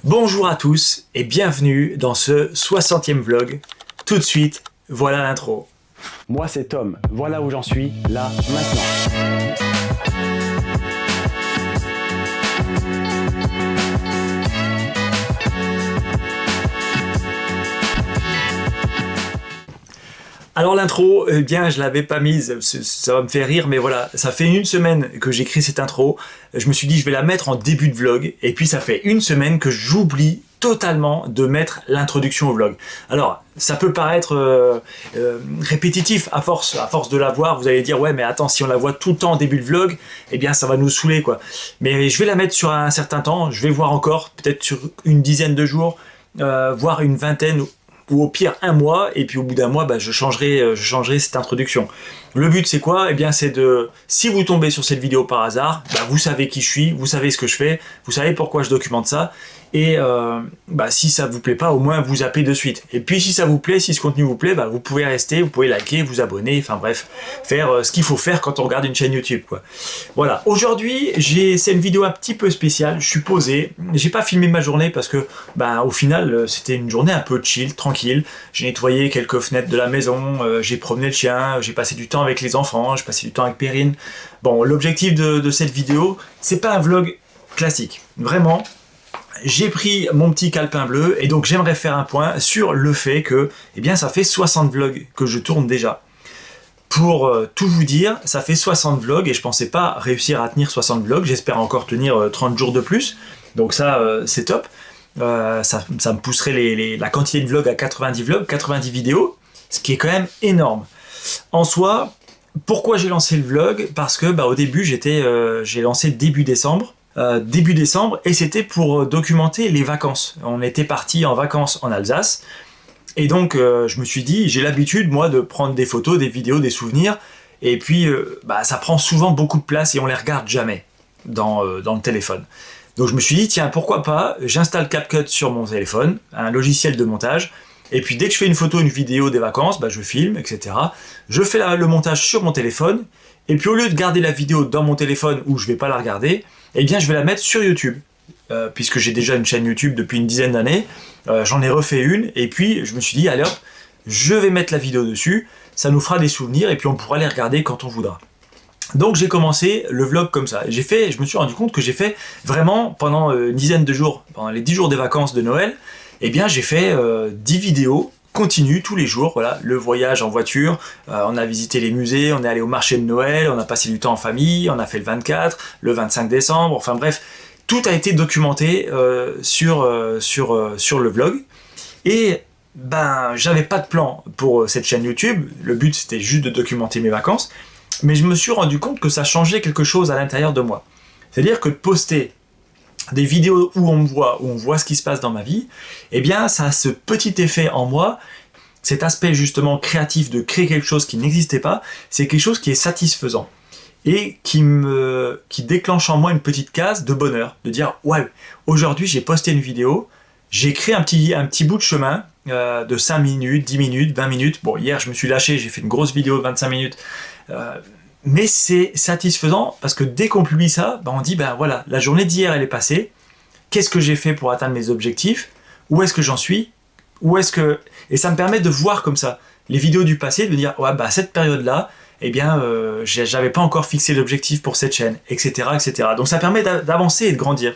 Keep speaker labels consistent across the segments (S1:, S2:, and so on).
S1: Bonjour à tous et bienvenue dans ce 60e vlog. Tout de suite, voilà l'intro.
S2: Moi c'est Tom, voilà où j'en suis, là, maintenant.
S1: Alors l'intro, eh bien je l'avais pas mise, ça va me faire rire, mais voilà, ça fait une semaine que j'écris cette intro, je me suis dit je vais la mettre en début de vlog, et puis ça fait une semaine que j'oublie totalement de mettre l'introduction au vlog. Alors, ça peut paraître répétitif à force de la voir, vous allez dire ouais mais attends, si on la voit tout le temps en début de vlog, eh bien ça va nous saouler quoi. Mais je vais la mettre sur un certain temps, je vais voir encore, peut-être sur une dizaine de jours, voire une vingtaine, ou au pire un mois, et puis au bout d'un mois, bah, je changerai cette introduction. Le but c'est quoi? Eh bien c'est de, si vous tombez sur cette vidéo par hasard, bah, vous savez qui je suis, vous savez ce que je fais, vous savez pourquoi je documente ça, et bah, si ça vous plaît pas, au moins vous zappez de suite. Et puis si ça vous plaît, si ce contenu vous plaît, bah, vous pouvez rester, vous pouvez liker, vous abonner, enfin bref, faire ce qu'il faut faire quand on regarde une chaîne YouTube, quoi. Voilà, aujourd'hui c'est une vidéo un petit peu spéciale, je suis posé, j'ai pas filmé ma journée parce que bah, au final c'était une journée un peu chill, tranquille, j'ai nettoyé quelques fenêtres de la maison, j'ai promené le chien, j'ai passé du temps avec les enfants, j'ai passé du temps avec Perrine. Bon, l'objectif de cette vidéo, c'est pas un vlog classique, vraiment. J'ai pris mon petit calepin bleu et donc j'aimerais faire un point sur le fait que, eh bien, ça fait 60 vlogs que je tourne déjà. Pour tout vous dire, ça fait 60 vlogs et je pensais pas réussir à tenir 60 vlogs, j'espère encore tenir 30 jours de plus, donc ça c'est top. Ça me pousserait la quantité de vlogs à 90 vlogs, 90 vidéos, ce qui est quand même énorme. En soi, pourquoi j'ai lancé le vlog? Parce que bah, au début j'ai lancé début décembre, et c'était pour documenter les vacances. On était parti en vacances en Alsace et donc je me suis dit, j'ai l'habitude moi de prendre des photos, des vidéos, des souvenirs, et puis bah, ça prend souvent beaucoup de place et on les regarde jamais dans le téléphone. Donc je me suis dit tiens, pourquoi pas, j'installe CapCut sur mon téléphone, un logiciel de montage, et puis dès que je fais une photo, une vidéo des vacances, bah, je filme, etc. Je fais le montage sur mon téléphone, et puis au lieu de garder la vidéo dans mon téléphone où je vais pas la regarder, eh bien je vais la mettre sur YouTube, puisque j'ai déjà une chaîne YouTube depuis une dizaine d'années, j'en ai refait une, et puis je me suis dit allez hop, je vais mettre la vidéo dessus, ça nous fera des souvenirs, et puis on pourra les regarder quand on voudra. Donc j'ai commencé le vlog comme ça, je me suis rendu compte que j'ai fait vraiment pendant une dizaine de jours, pendant les 10 jours des vacances de Noël, eh bien j'ai fait 10 vidéos continues tous les jours, voilà, le voyage en voiture, on a visité les musées, on est allé au marché de Noël, on a passé du temps en famille, on a fait le 24, le 25 décembre, enfin bref, tout a été documenté sur le vlog, et ben j'avais pas de plan pour cette chaîne YouTube, le but c'était juste de documenter mes vacances, mais je me suis rendu compte que ça changeait quelque chose à l'intérieur de moi. C'est-à-dire que de poster des vidéos où on me voit, où on voit ce qui se passe dans ma vie, eh bien ça a ce petit effet en moi, cet aspect justement créatif de créer quelque chose qui n'existait pas, c'est quelque chose qui est satisfaisant et qui déclenche en moi une petite case de bonheur, de dire ouais, aujourd'hui j'ai posté une vidéo, j'ai créé un petit bout de chemin de 5 minutes, 10 minutes, 20 minutes, bon hier je me suis lâché, j'ai fait une grosse vidéo de 25 minutes, mais c'est satisfaisant parce que dès qu'on publie ça, bah on dit ben voilà, la journée d'hier elle est passée, qu'est-ce que j'ai fait pour atteindre mes objectifs, où est-ce que j'en suis, et ça me permet de voir comme ça les vidéos du passé, de me dire ouais bah cette période là, eh bien j'avais pas encore fixé l'objectif pour cette chaîne, etc., etc. Donc ça permet d'avancer et de grandir.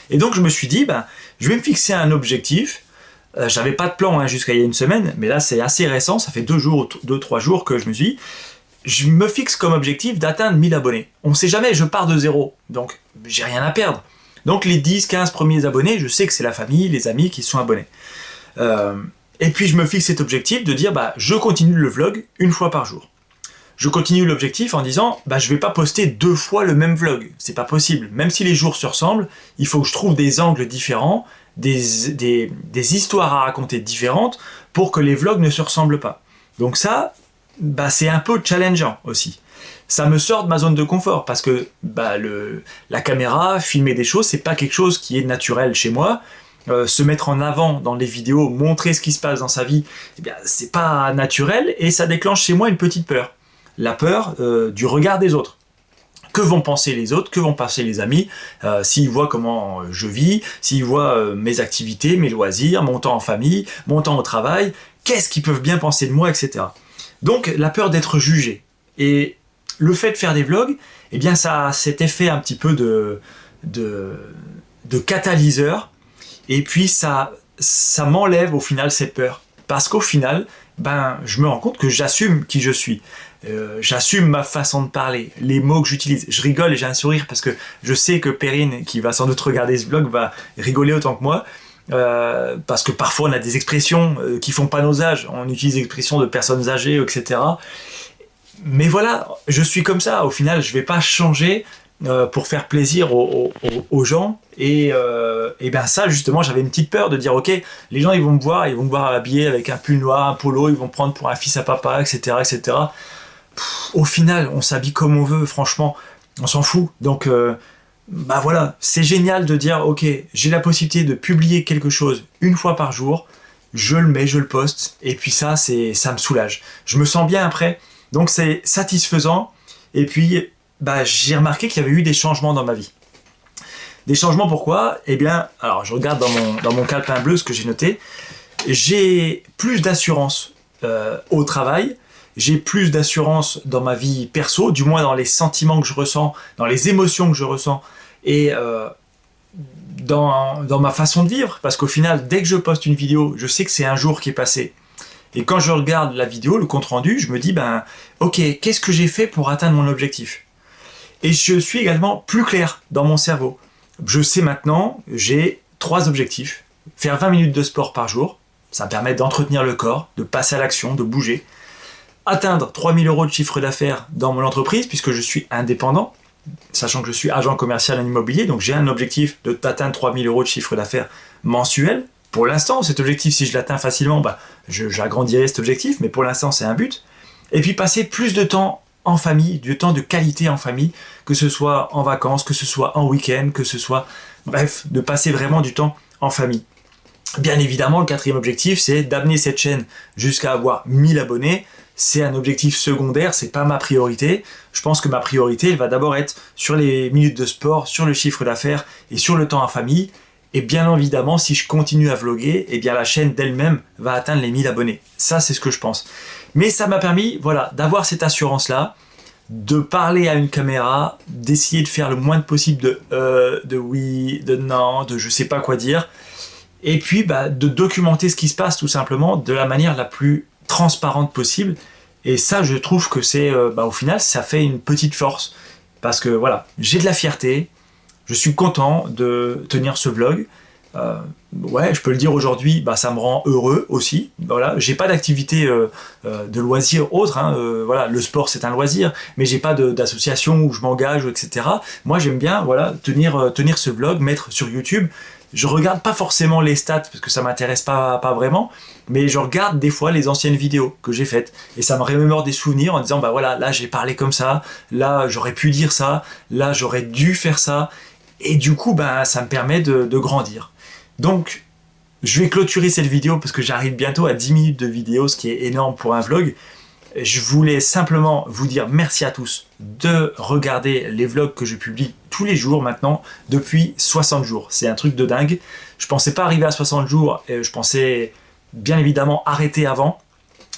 S1: Et donc je me suis dit ben je vais me fixer un objectif. J'avais pas de plan hein, jusqu'à il y a une semaine, mais là c'est assez récent, ça fait 2-3 jours que je me suis dit, je me fixe comme objectif d'atteindre 1000 abonnés. On sait jamais, je pars de zéro, donc j'ai rien à perdre. Donc les 10-15 premiers abonnés, je sais que c'est la famille, les amis qui sont abonnés. Et puis je me fixe cet objectif de dire, bah, je continue le vlog une fois par jour. Je continue l'objectif en disant, bah, je vais pas poster 2 fois le même vlog, c'est pas possible. Même si les jours se ressemblent, il faut que je trouve des angles différents, des histoires à raconter différentes pour que les vlogs ne se ressemblent pas. Donc ça, bah, c'est un peu challengeant aussi. Ça me sort de ma zone de confort parce que bah, la caméra, filmer des choses, c'est pas quelque chose qui est naturel chez moi. Se mettre en avant dans les vidéos, montrer ce qui se passe dans sa vie, eh bien, c'est pas naturel et ça déclenche chez moi une petite peur. La peur du regard des autres. que vont penser les autres, que vont penser les amis, s'ils voient comment je vis, s'ils voient mes activités, mes loisirs, mon temps en famille, mon temps au travail, qu'est-ce qu'ils peuvent bien penser de moi, etc. Donc la peur d'être jugé. Et le fait de faire des vlogs, eh bien ça a cet effet un petit peu de catalyseur, et puis ça m'enlève au final cette peur. Parce qu'au final, je me rends compte que j'assume qui je suis. J'assume ma façon de parler, les mots que j'utilise. Je rigole et j'ai un sourire parce que je sais que Perrine, qui va sans doute regarder ce vlog, va rigoler autant que moi. Parce que parfois on a des expressions qui font pas nos âges. On utilise des expressions de personnes âgées, etc. Mais voilà, je suis comme ça. Au final, je vais pas changer pour faire plaisir aux gens. Et ça, justement, j'avais une petite peur de dire, ok, les gens ils vont me voir habillé avec un pull noir, un polo, ils vont me prendre pour un fils à papa, etc., etc. Au final, on s'habille comme on veut, franchement, on s'en fout. Donc, voilà, c'est génial de dire, ok, j'ai la possibilité de publier quelque chose une fois par jour, je le mets, je le poste, et puis ça me soulage. Je me sens bien après, donc c'est satisfaisant. Et puis, j'ai remarqué qu'il y avait eu des changements dans ma vie. Des changements, pourquoi ? Eh bien, alors je regarde dans mon calepin bleu ce que j'ai noté. J'ai plus d'assurance au travail, j'ai plus d'assurance dans ma vie perso, du moins dans les sentiments que je ressens, dans les émotions que je ressens, et dans ma façon de vivre, parce qu'au final, dès que je poste une vidéo, je sais que c'est un jour qui est passé. Et quand je regarde la vidéo, le compte-rendu, je me dis, ok, qu'est-ce que j'ai fait pour atteindre mon objectif ? Et je suis également plus clair dans mon cerveau. Je sais maintenant, j'ai 3 objectifs. Faire 20 minutes de sport par jour, ça me permet d'entretenir le corps, de passer à l'action, de bouger. Atteindre 3 000 € de chiffre d'affaires dans mon entreprise, puisque je suis indépendant, sachant que je suis agent commercial en immobilier, donc j'ai un objectif d'atteindre 3 000 € de chiffre d'affaires mensuel. Pour l'instant, cet objectif, si je l'atteins facilement, j'agrandirai cet objectif, mais pour l'instant, c'est un but. Et puis passer plus de temps en famille, du temps de qualité en famille, que ce soit en vacances, que ce soit en week-end, que ce soit... Bref, de passer vraiment du temps en famille. Bien évidemment, le 4e objectif, c'est d'amener cette chaîne jusqu'à avoir 1000 abonnés. C'est un objectif secondaire, c'est pas ma priorité. Je pense que ma priorité, elle va d'abord être sur les minutes de sport, sur le chiffre d'affaires et sur le temps en famille. Et bien évidemment, si je continue à vlogger, eh bien la chaîne d'elle-même va atteindre les 1000 abonnés. Ça, c'est ce que je pense. Mais ça m'a permis, d'avoir cette assurance-là, de parler à une caméra, d'essayer de faire le moins possible de oui, de non, de je sais pas quoi dire, et puis de documenter ce qui se passe tout simplement de la manière la plus transparente possible. Et ça, je trouve que c'est, au final, ça fait une petite force, parce que j'ai de la fierté. Je suis content de tenir ce vlog. Je peux le dire aujourd'hui, ça me rend heureux aussi. J'ai pas d'activité de loisir autre. Le sport c'est un loisir, mais j'ai pas d'association où je m'engage, etc. Moi j'aime bien tenir ce vlog, mettre sur YouTube. Je regarde pas forcément les stats parce que ça m'intéresse pas vraiment, mais je regarde des fois les anciennes vidéos que j'ai faites et ça me remémore des souvenirs en disant là j'ai parlé comme ça, là j'aurais pu dire ça, là j'aurais dû faire ça. Et du coup, ça me permet de grandir. Donc, je vais clôturer cette vidéo parce que j'arrive bientôt à 10 minutes de vidéo, ce qui est énorme pour un vlog. Je voulais simplement vous dire merci à tous de regarder les vlogs que je publie tous les jours maintenant, depuis 60 jours. C'est un truc de dingue. Je pensais pas arriver à 60 jours, et je pensais bien évidemment arrêter avant,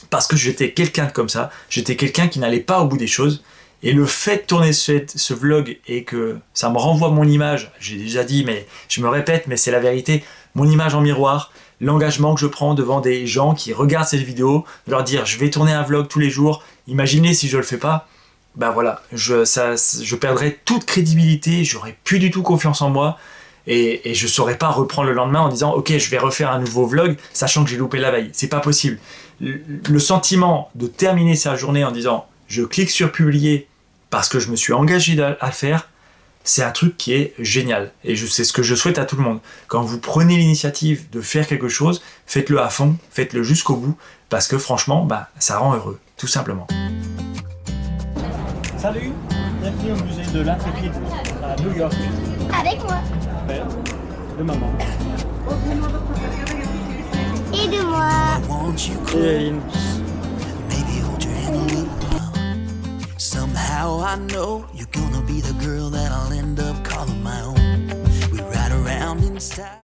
S1: parce que j'étais quelqu'un comme ça. J'étais quelqu'un qui n'allait pas au bout des choses. Et le fait de tourner ce vlog et que ça me renvoie mon image, j'ai déjà dit, mais je me répète, mais c'est la vérité, mon image en miroir, l'engagement que je prends devant des gens qui regardent cette vidéo, de leur dire je vais tourner un vlog tous les jours, imaginez si je le fais pas, je perdrais toute crédibilité, j'aurais plus du tout confiance en moi, et je saurais pas reprendre le lendemain en disant ok je vais refaire un nouveau vlog, sachant que j'ai loupé la veille, c'est pas possible. Le sentiment de terminer sa journée en disant je clique sur publier, parce que je me suis engagé à le faire, c'est un truc qui est génial. Et c'est ce que je souhaite à tout le monde. Quand vous prenez l'initiative de faire quelque chose, faites-le à fond, faites-le jusqu'au bout, parce que franchement, ça rend heureux, tout simplement. Salut, bienvenue au musée de l'Intrépide à New York.
S3: Avec moi.
S2: Père, de maman.
S3: Et de moi.
S2: Et Aline.
S4: Somehow I know you're gonna be the girl that I'll end up calling my own. We ride around in style.